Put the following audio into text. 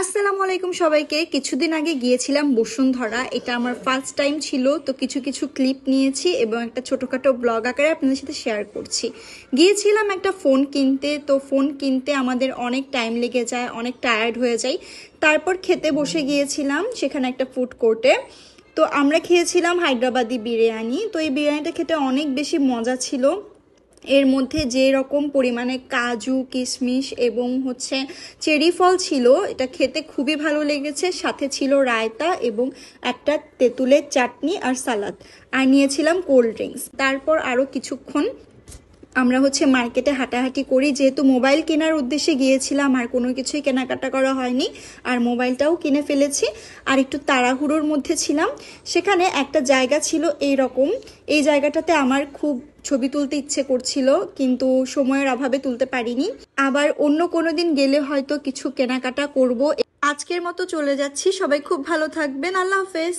আসসালামু আলাইকুম সবাইকে। কিছুদিন আগে গিয়েছিলাম বসুন্ধরা, এটা আমার ফার্স্ট টাইম ছিল। তো কিছু কিছু ক্লিপ নিয়েছি এবং একটা ছোটোখাটো ব্লগ আকারে আপনাদের সাথে শেয়ার করছি। গিয়েছিলাম একটা ফোন কিনতে, তো ফোন কিনতে আমাদের অনেক টাইম লেগে যায়, অনেক টায়ার্ড হয়ে যায়। তারপর খেতে বসে গিয়েছিলাম সেখানে একটা ফুড কোর্টে। তো আমরা খেয়েছিলাম হায়দ্রাবাদি বিরিয়ানি। তো এই বিরিয়ানিটা খেতে অনেক বেশি মজা ছিল। এর মধ্যে যে রকম পরিমাণে কাজু কিশমিশ এবং চেরি ফল ছিল, এটা খেতে খুবই ভালো লেগেছে। সাথে ছিল রায়তা এবং একটা তেঁতুলের চাটনি আর সালাদ, আর নিয়েছিলাম কোল্ড ড্রিঙ্কস। তারপর আরও কিছুক্ষণ আমরা মার্কেটে হাঁটাহাঁটি করি, যেহেতু মোবাইল কেনার উদ্দেশ্যে গিয়েছিলাম, আর কোনো কিছুই কেনাকাটা করা হয়নি, আর মোবাইলটাও কিনে ফেলেছি। আর একটু তাড়াহুড়োর মধ্যে ছিলাম। সেখানে একটা জায়গা ছিল এইরকম, এই জায়গাটাতে আমার খুব ছবি তুলতে ইচ্ছে করছিল, কিন্তু সময়ের অভাবে তুলতে পারিনি। আবার অন্য কোনো দিন গেলে হয়তো কিছু কেনাকাটা করব। আজকের মতো চলে যাচ্ছি, সবাই খুব ভালো থাকবেন, আল্লাহ হাফেজ।